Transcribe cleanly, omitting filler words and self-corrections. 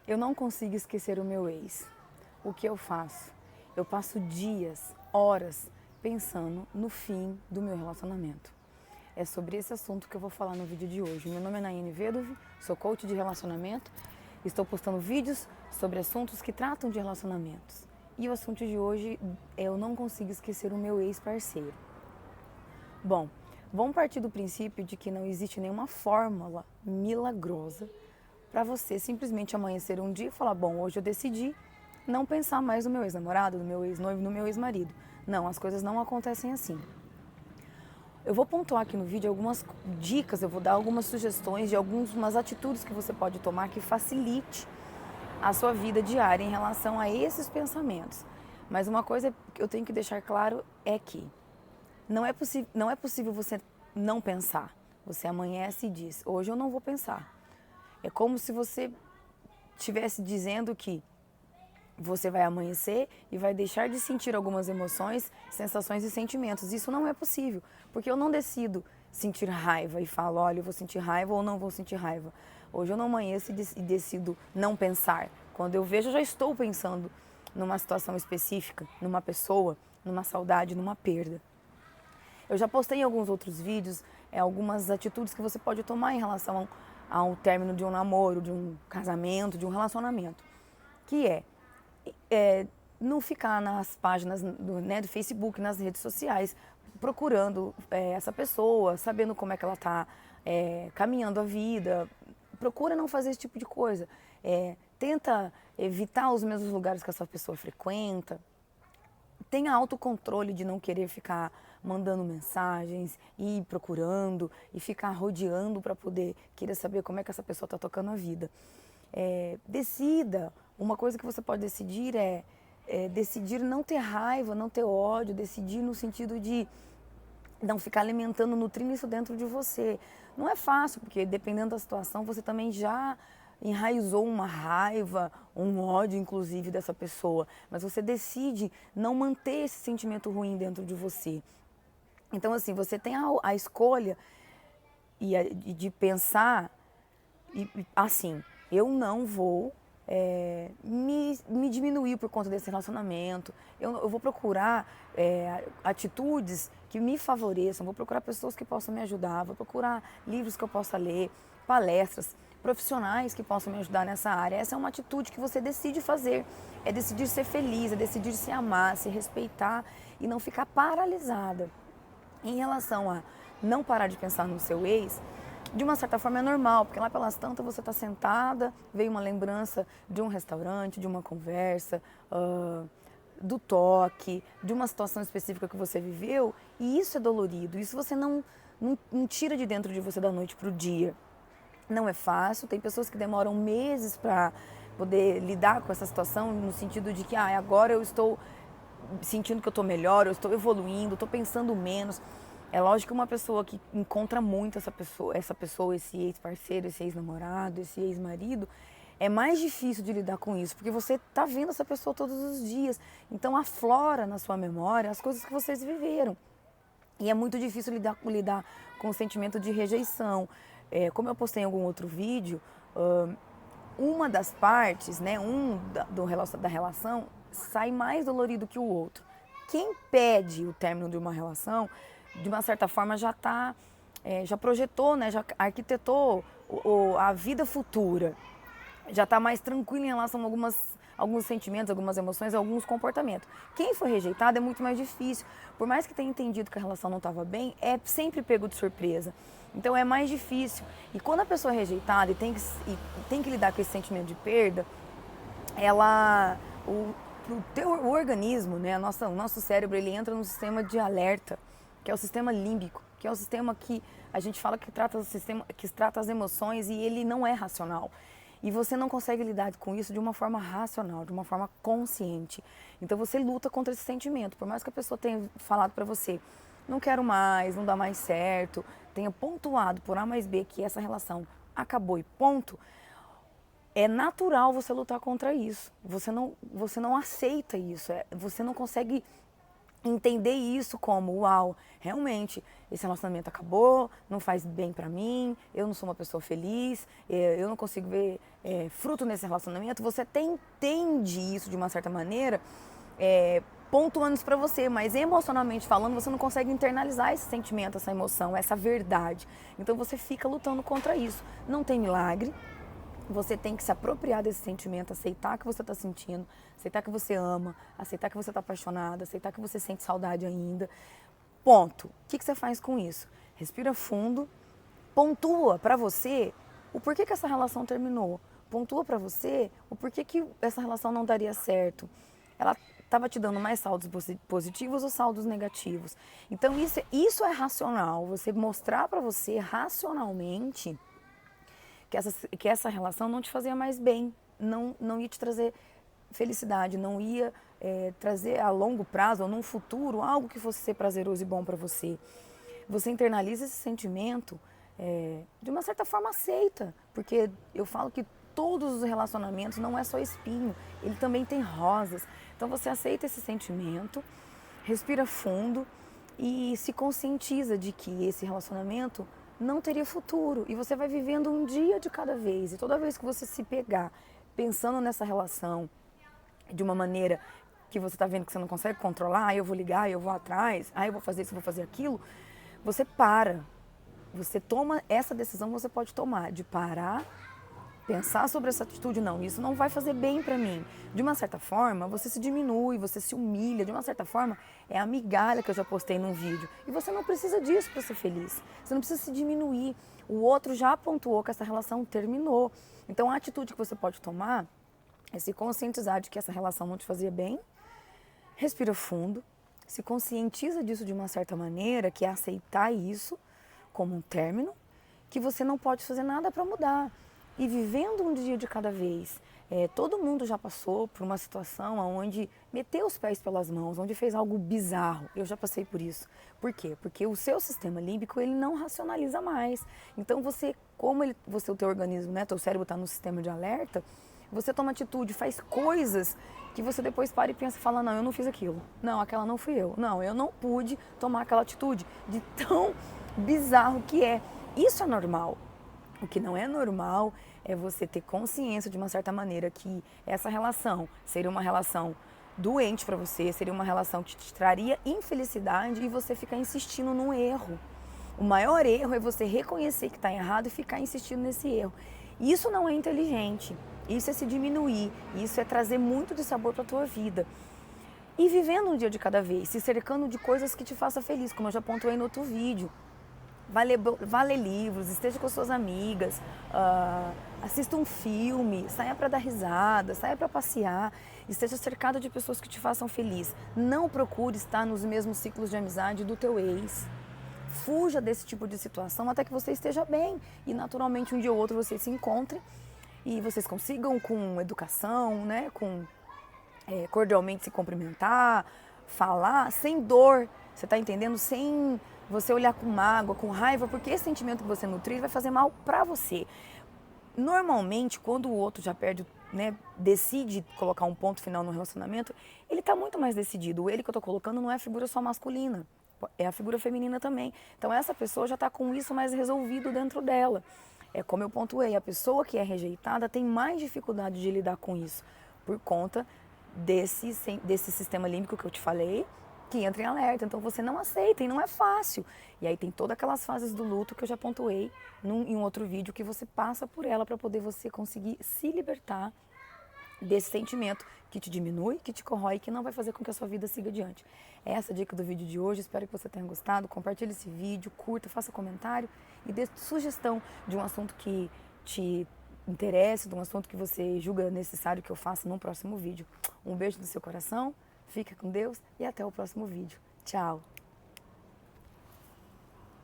Eu não consigo esquecer o meu ex. O que eu faço? Eu passo dias, horas, pensando no fim do meu relacionamento. É sobre esse assunto que eu vou falar no vídeo de hoje. Meu nome é Nayane Vedov, sou coach de relacionamento. Estou postando vídeos sobre assuntos que tratam de relacionamentos. E o assunto de hoje é eu não consigo esquecer o meu ex-parceiro. Bom, vamos partir do princípio de que não existe nenhuma fórmula milagrosa para você simplesmente amanhecer um dia e falar, bom, hoje eu decidi não pensar mais no meu ex-namorado, no meu ex-noivo, no meu ex-marido. Não, as coisas não acontecem assim. Eu vou pontuar aqui no vídeo algumas dicas, eu vou dar algumas sugestões de algumas atitudes que você pode tomar que facilite a sua vida diária em relação a esses pensamentos. Mas uma coisa que eu tenho que deixar claro é que não é possível você não pensar. Você amanhece e diz, hoje eu não vou pensar. É como se você estivesse dizendo que você vai amanhecer e vai deixar de sentir algumas emoções, sensações e sentimentos. Isso não é possível, porque eu não decido sentir raiva e falo, olha, eu vou sentir raiva ou não vou sentir raiva. Hoje eu não amanheço e decido não pensar. Quando eu vejo, eu já estou pensando numa situação específica, numa pessoa, numa saudade, numa perda. Eu já postei em alguns outros vídeos algumas atitudes que você pode tomar em relação ao término de um namoro, de um casamento, de um relacionamento, que não ficar nas páginas do Facebook, nas redes sociais, procurando essa pessoa, sabendo como é que ela está caminhando a vida. Procura não fazer esse tipo de coisa. Tenta evitar os mesmos lugares que essa pessoa frequenta. Tenha autocontrole de não querer ficar mandando mensagens, ir procurando e ficar rodeando para poder querer saber como é que essa pessoa está tocando a vida. Decida. Uma coisa que você pode decidir decidir não ter raiva, não ter ódio, decidir no sentido de não ficar alimentando, nutrindo isso dentro de você. Não é fácil, porque dependendo da situação, você também já enraizou uma raiva, um ódio, inclusive, dessa pessoa. Mas você decide não manter esse sentimento ruim dentro de você. Então, assim, você tem a escolha de pensar assim, eu não vou me diminuir por conta desse relacionamento. Eu vou procurar atitudes que me favoreçam, vou procurar pessoas que possam me ajudar, vou procurar livros que eu possa ler, palestras, profissionais que possam me ajudar nessa área. Essa é uma atitude que você decide fazer, é decidir ser feliz, é decidir se amar, se respeitar e não ficar paralisada. Em relação a não parar de pensar no seu ex, de uma certa forma é normal, porque lá pelas tantas você está sentada, veio uma lembrança de um restaurante, de uma conversa, do toque, de uma situação específica que você viveu, e isso é dolorido, isso você não tira de dentro de você da noite para o dia. Não é fácil, tem pessoas que demoram meses para poder lidar com essa situação, no sentido de que agora eu estou sentindo que eu estou melhor, eu estou evoluindo, estou pensando menos. É lógico que uma pessoa que encontra muito essa pessoa, esse ex-parceiro, esse ex-namorado, esse ex-marido, é mais difícil de lidar com isso, porque você está vendo essa pessoa todos os dias. Então aflora na sua memória as coisas que vocês viveram. E é muito difícil lidar com o sentimento de rejeição. Como eu postei em algum outro vídeo, uma das partes, né, da relação, sai mais dolorido que o outro. Quem pede o término de uma relação, de uma certa forma já projetou, né, já arquitetou a vida futura, já está mais tranquilo em relação a alguns sentimentos, algumas emoções, alguns comportamentos. Quem foi rejeitado é muito mais difícil. Por mais que tenha entendido que a relação não estava bem, é sempre pego de surpresa. Então é mais difícil. E quando a pessoa é rejeitada e tem que lidar com esse sentimento de perda, o organismo, né, o nosso cérebro, ele entra no sistema de alerta, que é o sistema límbico, que é o sistema que a gente fala que trata as emoções, e ele não é racional. E você não consegue lidar com isso de uma forma racional, de uma forma consciente. Então você luta contra esse sentimento. Por mais que a pessoa tenha falado para você, não quero mais, não dá mais certo, tenha pontuado por A mais B que essa relação acabou e ponto, é natural você lutar contra isso. Você não aceita isso. Você não consegue entender isso como, uau, realmente, esse relacionamento acabou, não faz bem pra mim, eu não sou uma pessoa feliz, eu não consigo ver fruto nesse relacionamento. Você até entende isso de uma certa maneira, pontuando isso pra você, mas emocionalmente falando, você não consegue internalizar esse sentimento, essa emoção, essa verdade. Então você fica lutando contra isso. Não tem milagre. Você tem que se apropriar desse sentimento, aceitar que você está sentindo, aceitar que você ama, aceitar que você está apaixonada, aceitar que você sente saudade ainda. Ponto. O que você faz com isso? Respira fundo, pontua para você o porquê que essa relação terminou. Pontua para você o porquê que essa relação não daria certo. Ela estava te dando mais saldos positivos ou saldos negativos. Então isso é racional. Você mostrar para você racionalmente que essa relação não te fazia mais bem, não ia te trazer felicidade, não ia trazer a longo prazo ou num futuro algo que fosse ser prazeroso e bom para você. Você internaliza esse sentimento, de uma certa forma aceita, porque eu falo que todos os relacionamentos não é só espinho, ele também tem rosas. Então você aceita esse sentimento, respira fundo e se conscientiza de que esse relacionamento não teria futuro e você vai vivendo um dia de cada vez. E toda vez que você se pegar pensando nessa relação de uma maneira que você está vendo que você não consegue controlar, eu vou ligar, eu vou atrás, eu vou fazer isso, eu vou fazer aquilo, você para. Você toma essa decisão, você pode tomar de parar, pensar sobre essa atitude, não, isso não vai fazer bem para mim. De uma certa forma, você se diminui, você se humilha, de uma certa forma, é a migalha que eu já postei num vídeo. E você não precisa disso para ser feliz. Você não precisa se diminuir. O outro já pontuou que essa relação terminou. Então a atitude que você pode tomar é se conscientizar de que essa relação não te fazia bem, respira fundo, se conscientiza disso de uma certa maneira, que é aceitar isso como um término, que você não pode fazer nada para mudar. E vivendo um dia de cada vez. Todo mundo já passou por uma situação onde meteu os pés pelas mãos, onde fez algo bizarro. Eu já passei por isso. Por quê? Porque o seu sistema límbico, ele não racionaliza mais. Então você, o teu organismo, né, teu cérebro está no sistema de alerta, você toma atitude, faz coisas que você depois para e pensa e fala, não, eu não fiz aquilo. Não, aquela não fui eu. Não, eu não pude tomar aquela atitude de tão bizarro que é. Isso é normal. O que não é normal é você ter consciência de uma certa maneira que essa relação seria uma relação doente para você, seria uma relação que te traria infelicidade e você ficar insistindo num erro. O maior erro é você reconhecer que está errado e ficar insistindo nesse erro. Isso não é inteligente, isso é se diminuir, isso é trazer muito de sabor para a tua vida. E vivendo um dia de cada vez, se cercando de coisas que te façam feliz, como eu já pontuei no outro vídeo. Vá ler livros, esteja com suas amigas, assista um filme, saia para dar risada, saia para passear, esteja cercado de pessoas que te façam feliz. Não procure estar nos mesmos ciclos de amizade do teu ex. Fuja desse tipo de situação até que você esteja bem e naturalmente um dia ou outro vocês se encontrem e vocês consigam com educação, né, cordialmente se cumprimentar, falar sem dor, você está entendendo? Sem você olhar com mágoa, com raiva, porque esse sentimento que você nutrir vai fazer mal para você. Normalmente, quando o outro já perde, né, decide colocar um ponto final no relacionamento, ele está muito mais decidido. O ele que eu estou colocando não é a figura só masculina, é a figura feminina também. Então essa pessoa já está com isso mais resolvido dentro dela. É como eu pontuei, a pessoa que é rejeitada tem mais dificuldade de lidar com isso, por conta desse sistema límbico que eu te falei, que entra em alerta. Então você não aceita e não é fácil. E aí tem todas aquelas fases do luto que eu já pontuei em um outro vídeo, que você passa por ela para poder você conseguir se libertar desse sentimento que te diminui, que te corrói, que não vai fazer com que a sua vida siga adiante. Essa é a dica do vídeo de hoje, espero que você tenha gostado. Compartilhe esse vídeo, curta, faça comentário e dê sugestão de um assunto que te interesse, de um assunto que você julga necessário que eu faça num próximo vídeo. Um beijo no seu coração, fica com Deus e até o próximo vídeo. Tchau!